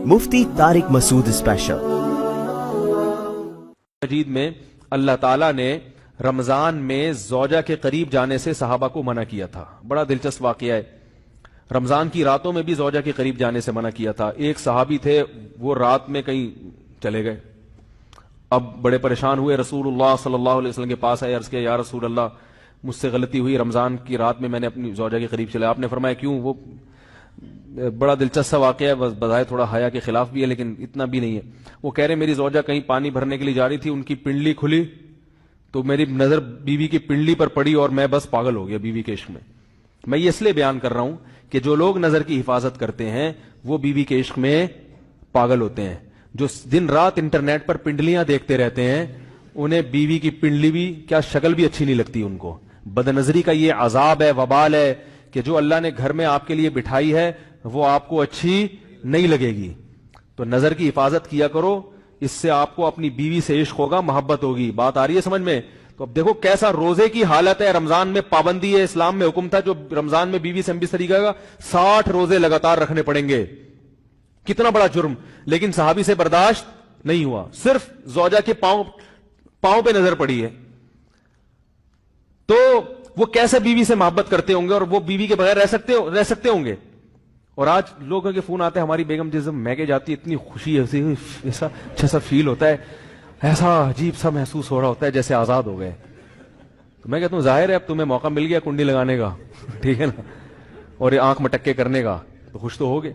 मुफ्ती Tariq Masood special. मजीद में अल्लाह ताला ने रमजान में ज़ौजा के करीब जाने से सहाबा को मना किया था। बड़ा दिलचस्प वाकया है। रमजान की रातों में भी ज़ौजा के करीब जाने से मना किया था। एक सहाबी थे, वो रात में कहीं चले गए, अब बड़े परेशान हुए, रसूलुल्लाह सल्लल्लाहु अलैहि वसल्लम के पास आए, अर्ज किया या रसूल अल्लाह, मुझसे गलती हुई, रमजान की रात में मैंने अपनी ज़ौजा के करीब चला। आपने फरमाया क्यों? वो बड़ा दिलचस्प सा वाकया है, बजाय थोड़ा हया के खिलाफ भी है, लेकिन इतना भी नहीं है। वो कह रहे मेरी ज़ौजा कहीं पानी भरने के लिए जा रही थी, उनकी पिंडली खुली तो मेरी नजर बीवी की पिंडली पर पड़ी और मैं बस पागल हो गया बीवी के इश्क में। मैं ये इसलिए बयान कर रहा हूं कि जो लोग नजर की हिफाजत करते हैं वो बीवी के इश्क में पागल होते हैं। जो दिन रात इंटरनेट पर पिंडलियां देखते रहते हैं, उन्हें बीवी की पिंडली भी क्या, शक्ल भी अच्छी नहीं लगती उनको। बदनजरी का ये अजाब है, वबाल है कि जो अल्लाह ने घर में आपके लिए बिठाई है वो आपको अच्छी नहीं लगेगी। तो नजर की हिफाजत किया करो, इससे आपको अपनी बीवी से इश्क होगा, मोहब्बत होगी। बात आ रही है समझ में? तो अब देखो कैसा रोजे की हालत है। रमजान में पाबंदी है, इस्लाम में हुक्म था जो रमजान में बीवी से हम भी तरीका का 60 रोजे लगातार रखने पड़ेंगे। कितना बड़ा जुर्म, लेकिन सहाबी से बर्दाश्त नहीं हुआ। सिर्फ ज़ौजा के पांव पे नजर पड़ी है, तो वो कैसे बीवी से मोहब्बत करते होंगे और वो बीवी के बगैर रह सकते होंगे। और आज लोगों के फोन आते हैं, हमारी बेगम जिस दिन मैके जाती है इतनी खुशी है, ऐसा अच्छा सा फील होता है, ऐसा अजीब सा महसूस हो रहा होता है जैसे आजाद हो गए। तो मैं कहता हूं जाहिर है अब तुम्हें मौका मिल गया कुंडी लगाने का, ठीक है ना, और ये आंख मटक्के करने का, तो खुश तो हो गए।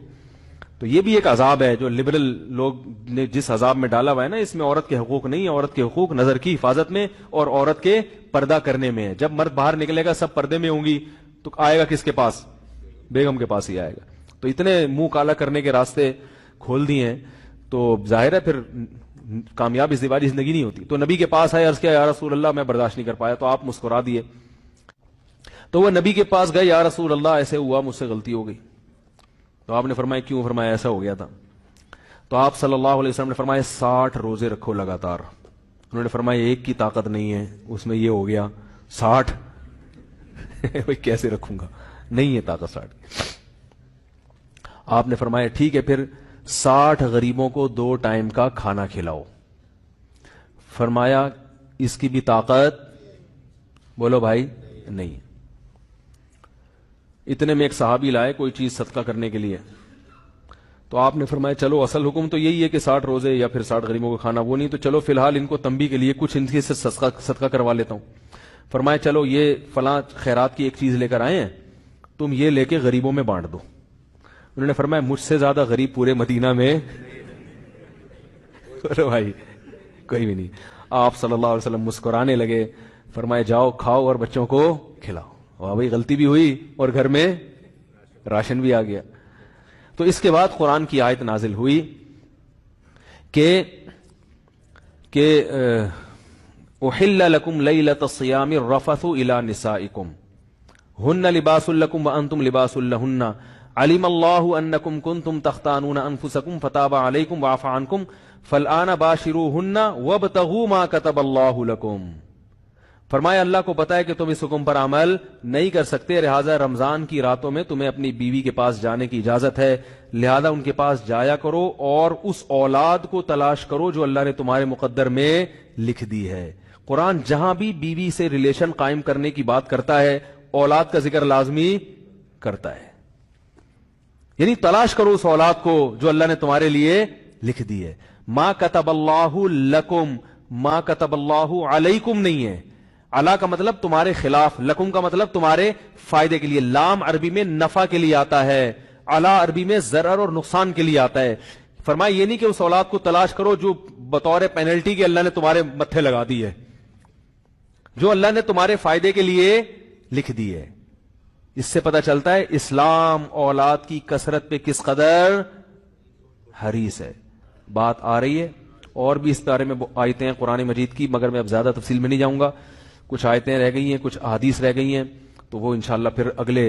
तो ये भी एक अजाब है जो लिबरल लोग ने जिस अजाब में डाला हुआ है ना, इसमें औरत के हुकूक नहीं है। औरत के हुकूक नजर की हिफाजत में और औरत के पर्दा करने में है। जब मर्द बाहर निकलेगा सब पर्दे में होंगी तो आएगा किसके पास? बेगम के पास ही आएगा। तो इतने मुंह काला करने के रास्ते खोल दिए हैं, तो जाहिर है फिर कामयाब इज़्दिवाजी जिंदगी नहीं होती। तो नबी के पास आए, अर्ज किया या रसूल अल्लाह मैं बर्दाश्त नहीं कर पाया। तो आप मुस्कुरा दिए। तो वह नबी के पास गए, या रसूल अल्लाह ऐसे हुआ, मुझसे गलती हो गई। तो आपने फरमाया क्यों? फरमाया ऐसा हो गया था। तो आप सल्लल्लाहु अलैहि वसल्लम ने फरमाया 60 रोजे रखो लगातार। उन्होंने फरमाया एक की ताकत नहीं है, उसमें ये हो गया 60 भाई कैसे रखूंगा, नहीं है ताकत 60। आपने फरमाया ठीक है, फिर 60 गरीबों को 2 टाइम का खाना खिलाओ। फरमाया इसकी भी ताकत, बोलो भाई, नहीं। इतने में एक सहाबी लाए कोई चीज सदका करने के लिए। तो आपने फरमाया चलो असल हुक्म तो यही है कि 60 रोजे या फिर 60 गरीबों को खाना, वो नहीं तो चलो फिलहाल इनको तंबी के लिए कुछ इनके से सदका करवा लेता हूं। फरमाया चलो ये फलां खैरात की एक चीज लेकर आए हैं, तुम ये लेके गरीबों में बांट दो। उन्होंने फरमाया मुझसे ज्यादा गरीब पूरे मदीना में अरे भाई कोई भी नहीं। आप सल्लल्लाहु अलैहि वसल्लम मुस्कुराने लगे, फरमाया जाओ खाओ और बच्चों को खिलाओ। वाह भाई, गलती भी हुई और घर में राशन भी आ गया। तो इसके बाद कुरान की आयत नाजिल हुई कि उहिल्ला लकुम लैलतस सियामि रफसु इला निसाइकुम हुन्ना लिबासुल लकुम व अंतुम लिबासुल लहुन्ना अलिमल्लाहु अन्नकुम कुंतुम तख्तानूना अनफुसकुम फताबा अलैकुम वअफा अन्कुम फलआना बाशिरूहुन्ना वब्तगू मा कतबल्लाहु लकुम। फरमाया अल्लाह को पता है कि तुम इस हुक्म पर अमल नहीं कर सकते, लिहाजा रमजान की रातों में तुम्हें अपनी बीवी के पास जाने की इजाजत है, लिहाजा उनके पास जाया करो और उस औलाद को तलाश करो जो अल्लाह ने तुम्हारे मुकद्दर में लिख दी है। कुरान जहां भी बीवी से रिलेशन कायम करने की बात करता है, औलाद का जिक्र लाजमी करता है। यानी तलाश करो उस औलाद को जो अल्लाह ने तुम्हारे लिए लिख दी है। मा कतबल्लाहु लकुम, मा कतबल्लाहु अलैकुम नहीं है। अला का मतलब तुम्हारे खिलाफ, लकुम का मतलब तुम्हारे फायदे के लिए। लाम अरबी में नफा के लिए आता है, अला अरबी में जरर और नुकसान के लिए आता है। फरमाया ये नहीं कि उस औलाद को तलाश करो जो बतौर पेनल्टी के अल्लाह ने तुम्हारे मत्थे लगा दी है, जो अल्लाह ने तुम्हारे फायदे के लिए लिख दी है। इससे पता चलता है इस्लाम औलाद की कसरत पे किस कदर हरीस है। बात आ रही है और भी इस बारे में आयतें हैं कुरान मजीद की, मगर मैं अब ज्यादा तफसील में नहीं जाऊंगा। कुछ आयतें रह गई हैं, कुछ अहादीस रह गई हैं, तो वो इंशाअल्लाह फिर अगले